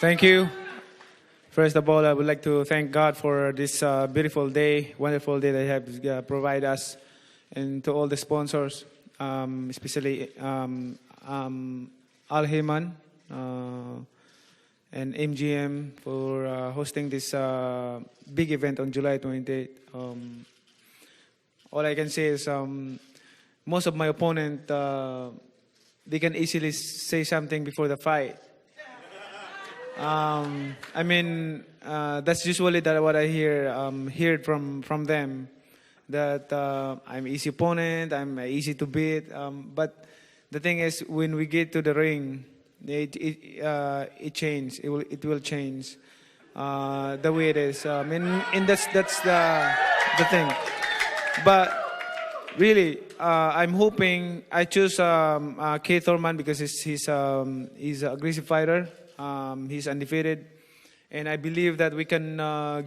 Thank you. First of all, I would like to thank God for this beautiful day, wonderful day that He has provided us, and to all the sponsors, especially Al Heyman and MGM for hosting this big event on July 28th. All I can say is most of my opponent, they can easily say something before the fight. I mean, that's usually what I heard from them, that I'm easy opponent, I'm easy to beat. But the thing is, when we get to the ring, it changes. It will change the way it is. And that's the thing. But really, I'm hoping I choose Thurman because he's an aggressive fighter. He's undefeated, and I believe that we can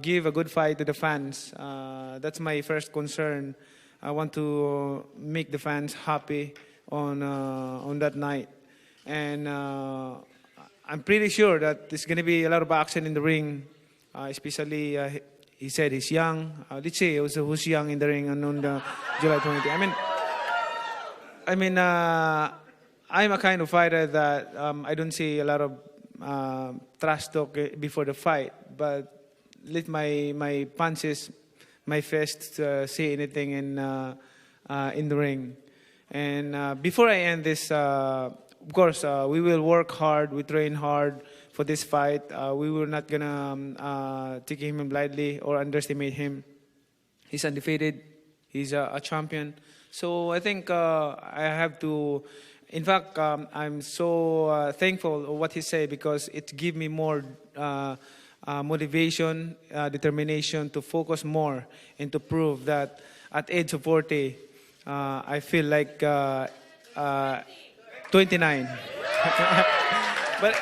give a good fight to the fans. That's my first concern. I want to make the fans happy on that night, and I'm pretty sure that there's going to be a lot of action in the ring. Especially, he said he's young. Let's say also who's young in the ring on the July 20th. I'm a kind of fighter that I don't see a lot of trash talk before the fight, but let my punches, my fists say anything in the ring. And before I end this, of course, we will work hard. We train hard for this fight. We were not gonna take him lightly or underestimate him. He's undefeated. He's a champion. So I think I have to. In fact, I'm so thankful of what he said, because it gives me more motivation, determination to focus more and to prove that at age of 40, I feel like 29. But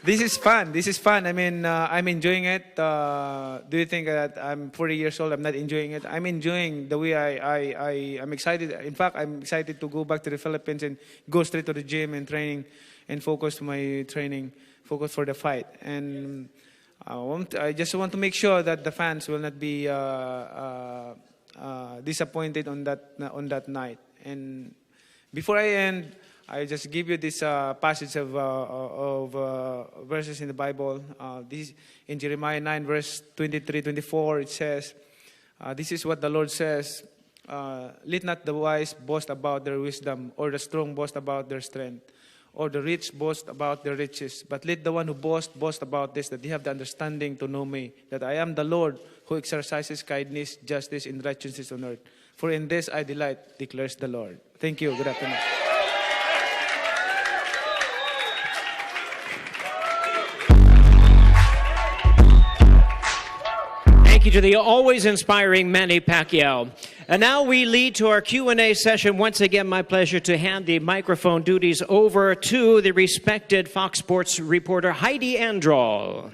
this is fun. This is fun. I'm enjoying it. Do you think that I'm 40 years old, I'm not enjoying it? I'm enjoying the way I'm excited. In fact, I'm excited to go back to the Philippines and go straight to the gym and training and focus my training, focus for the fight. And I just want to make sure that the fans will not be disappointed on that night. And before I end, I just give you this passage of verses in the Bible. This in Jeremiah 9, verse 23, 24, it says, this is what the Lord says, let not the wise boast about their wisdom, or the strong boast about their strength, or the rich boast about their riches. But let the one who boast about this, that they have the understanding to know me, that I am the Lord who exercises kindness, justice, and righteousness on earth. For in this I delight, declares the Lord. Thank you. Good afternoon. Thank you to the always inspiring Manny Pacquiao. And now we lead to our Q&A session. Once again, my pleasure to hand the microphone duties over to the respected Fox Sports reporter Heidi Androl.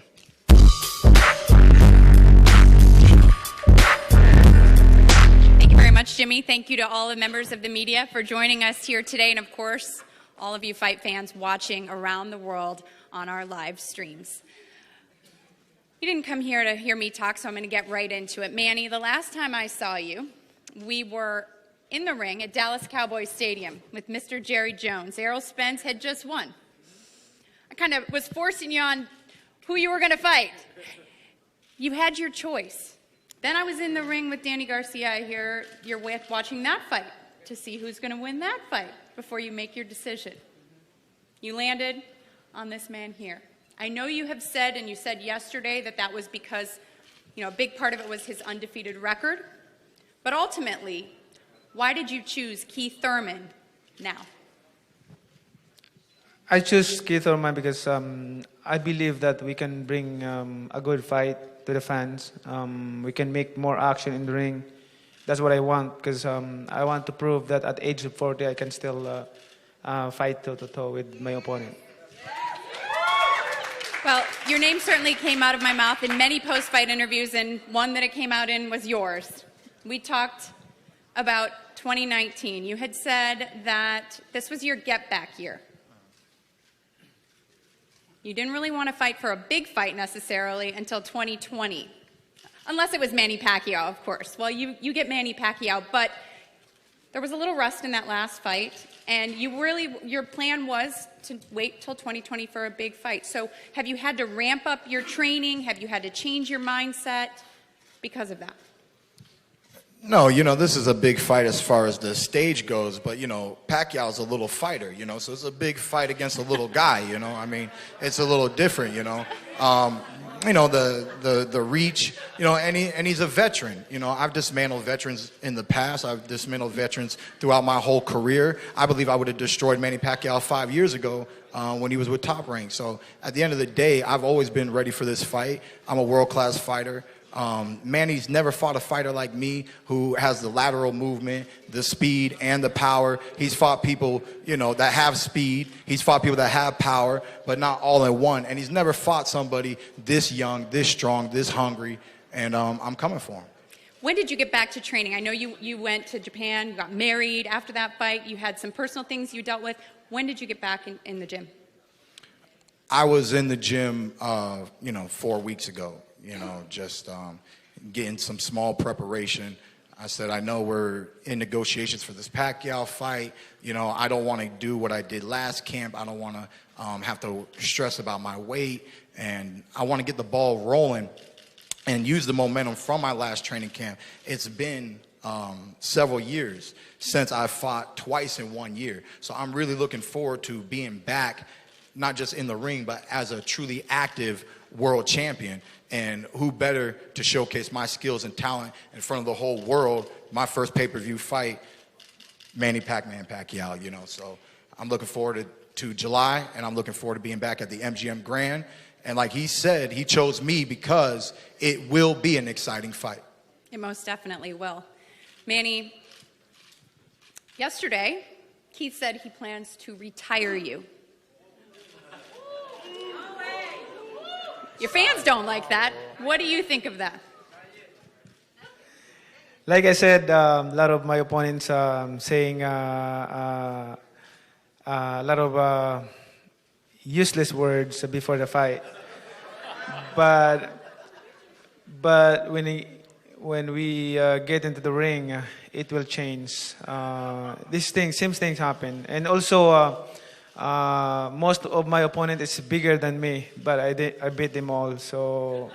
Thank you very much, Jimmy. Thank you to all the members of the media for joining us here today, and of course, all of you fight fans watching around the world on our live streams. You didn't come here to hear me talk, so I'm going to get right into it. Manny, the last time I saw you, we were in the ring at Dallas Cowboys Stadium with Mr. Jerry Jones. Errol Spence had just won. I kind of was forcing you on who you were going to fight. You had your choice. Then I was in the ring with Danny Garcia here, you're watching that fight to see who's going to win that fight before you make your decision. You landed on this man here. I know you have said, and you said yesterday, that was because, a big part of it was his undefeated record. But ultimately, why did you choose Keith Thurman now? I choose Keith Thurman because I believe that we can bring a good fight to the fans. We can make more action in the ring. That's what I want, because I want to prove that at age of 40, I can still fight toe-to-toe with my opponent. Well, your name certainly came out of my mouth in many post-fight interviews, and one that it came out in was yours. We talked about 2019. You had said that this was your get-back year. You didn't really want to fight for a big fight necessarily until 2020. Unless it was Manny Pacquiao, of course. Well, you get Manny Pacquiao, but there was a little rust in that last fight, and your plan was to wait till 2020 for a big fight. So have you had to ramp up your training? Have you had to change your mindset because of that? No, this is a big fight as far as the stage goes, but, Pacquiao's a little fighter, so it's a big fight against a little guy, I mean, it's a little different, the reach, and he's a veteran. I've dismantled veterans in the past. I've dismantled veterans throughout my whole career. I believe I would have destroyed Manny Pacquiao 5 years ago when he was with Top Rank. So at the end of the day, I've always been ready for this fight. I'm a world-class fighter. Manny's never fought a fighter like me who has the lateral movement, the speed, and the power. He's fought people, that have speed. He's fought people that have power, but not all in one. And he's never fought somebody this young, this strong, this hungry, and I'm coming for him. When did you get back to training? I know you went to Japan, you got married after that fight, you had some personal things you dealt with. When did you get back in the gym? I was in the gym, 4 weeks ago. Just getting some small preparation. I said, I know we're in negotiations for this Pacquiao fight. I don't want to do what I did last camp. I don't want to have to stress about my weight. And I want to get the ball rolling and use the momentum from my last training camp. It's been several years since I fought twice in 1 year. So I'm really looking forward to being back, not just in the ring, but as a truly active world champion. And who better to showcase my skills and talent in front of the whole world? My first pay-per-view fight, Manny Pacquiao, So I'm looking forward to July, and I'm looking forward to being back at the MGM Grand. And like he said, he chose me because it will be an exciting fight. It most definitely will. Manny, yesterday, Keith said he plans to retire you. Your fans don't like that. What do you think of that? Like I said, a lot of my opponents saying a lot of useless words before the fight. But when we get into the ring, it will change. Same things happen, and also. Most of my opponent is bigger than me, but I beat them all, so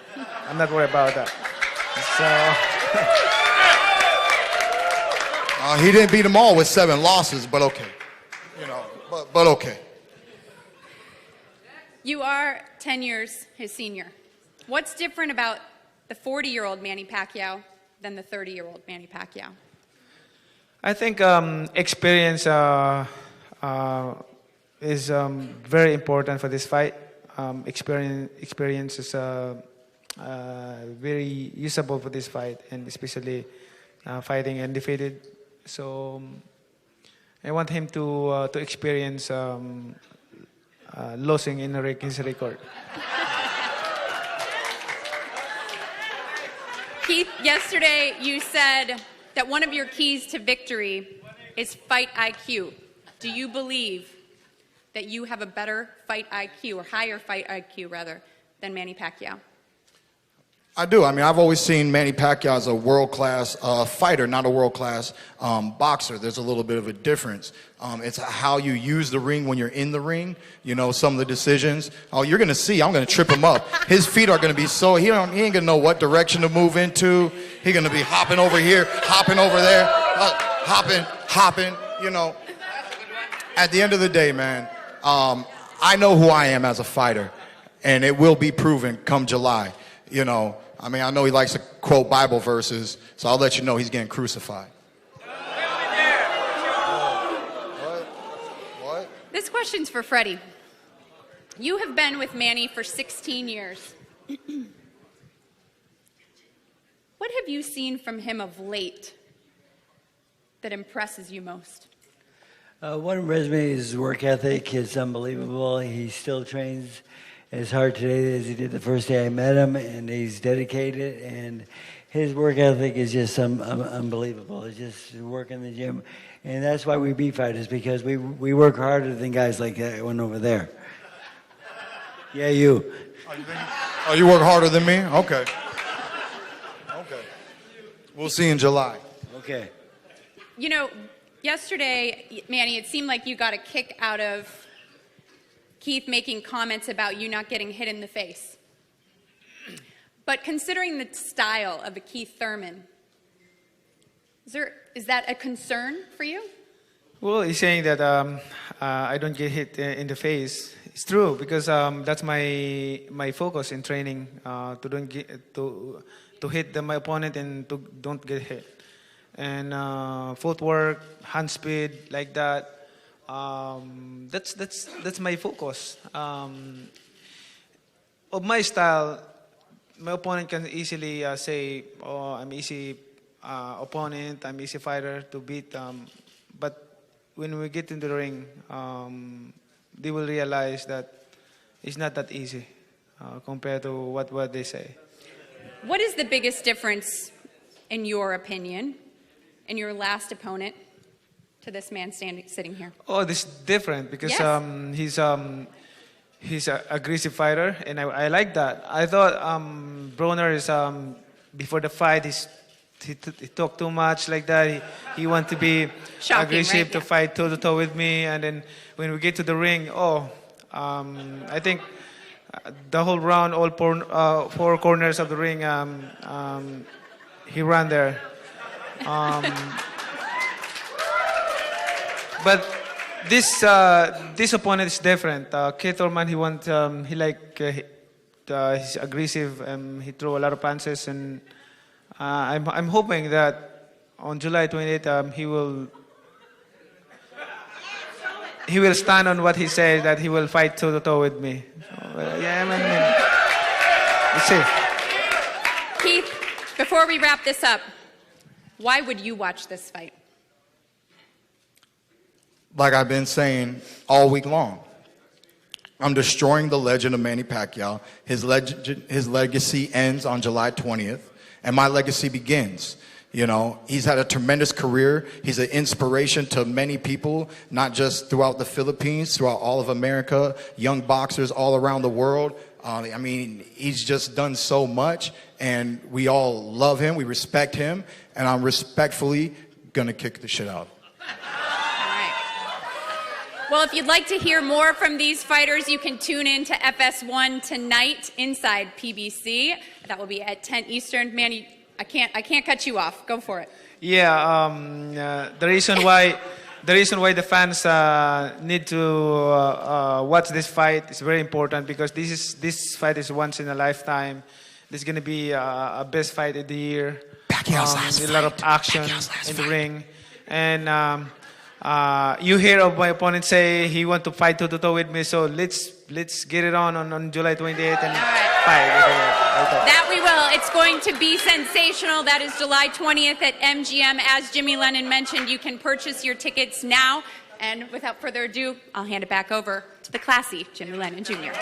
I'm not worried about that. So he didn't beat them all with 7 losses, but okay, but okay. You are 10 years his senior. What's different about the 40-year-old Manny Pacquiao than the 30-year-old Manny Pacquiao? I think experience. Is very important for this fight. Experience is very usable for this fight, and especially fighting undefeated. So I want him to experience losing in his record. Keith, yesterday you said that one of your keys to victory is fight IQ. Do you believe that you have a better fight IQ, or higher fight IQ, rather, than Manny Pacquiao? I do. I mean, I've always seen Manny Pacquiao as a world-class fighter, not a world-class boxer. There's a little bit of a difference. It's how you use the ring when you're in the ring. Some of the decisions. Oh, you're going to see. I'm going to trip him up. His feet are going to be so, he ain't going to know what direction to move into. He's going to be hopping over here, hopping over there, hopping, At the end of the day, man, I know who I am as a fighter, and it will be proven come July. I know he likes to quote Bible verses, so I'll let you know he's getting crucified. What? This question's for Freddie. You have been with Manny for 16 years. What have you seen from him of late that impresses you most? One resume is work ethic. It's unbelievable. He still trains as hard today as he did the first day I met him, and he's dedicated, and his work ethic is just unbelievable. It's just work in the gym, and that's why we beat fighters, because we work harder than guys like that one over there. Yeah, you. Oh, you work harder than me? Okay. Okay. We'll see in July. Okay. You know, yesterday, Manny, it seemed like you got a kick out of Keith making comments about you not getting hit in the face. But considering the style of a Keith Thurman, is that a concern for you? Well, he's saying that I don't get hit in the face. It's true because that's my focus in training to hit my opponent and to don't get hit. And footwork, hand speed, like that. That's my focus. Of my style, my opponent can easily say, "Oh, I'm easy opponent. I'm easy fighter to beat." But when we get into the ring, they will realize that it's not that easy compared to what they say. What is the biggest difference, in your opinion, in your last opponent to this man sitting here? Oh, this is different because Yes. he's an aggressive fighter, and I like that. I thought Broner is before the fight he talked too much like that. He want to be Shocking, aggressive right? to Yeah. fight toe to toe with me, and then when we get to the ring, I think the whole round, all four corners of the ring, he ran there. But this opponent is different. Keith Thurman, he's aggressive. He throw a lot of punches, and I'm hoping that on July 28th he will stand on what he said, that he will fight toe to toe with me. So, let's see. Keith, before we wrap this up, why would you watch this fight? Like I've been saying all week long, I'm destroying the legend of Manny Pacquiao. His legacy ends on July 20th, and my legacy begins. You know, he's had a tremendous career. He's an inspiration to many people, not just throughout the Philippines, throughout all of America, young boxers all around the world. I mean, he's just done so much, and we all love him. We respect him, and I'm respectfully going to kick the shit out of him. Well, if you'd like to hear more from these fighters, you can tune in to FS1 tonight inside PBC. That will be at 10 Eastern. Manny, I can't cut you off. Go for it. Yeah, the reason why the fans need to watch this fight is very important because this fight is once in a lifetime. This is going to be a best fight of the year. Pacquiao's last a lot of action in the ring, and you hear of my opponent say he want to fight toe to toe with me. So let's get it on July 28th and fight. That we will. It's going to be sensational. That is July 20th at MGM. As Jimmy Lennon mentioned, you can purchase your tickets now. And without further ado, I'll hand it back over to the classy Jimmy Lennon Jr.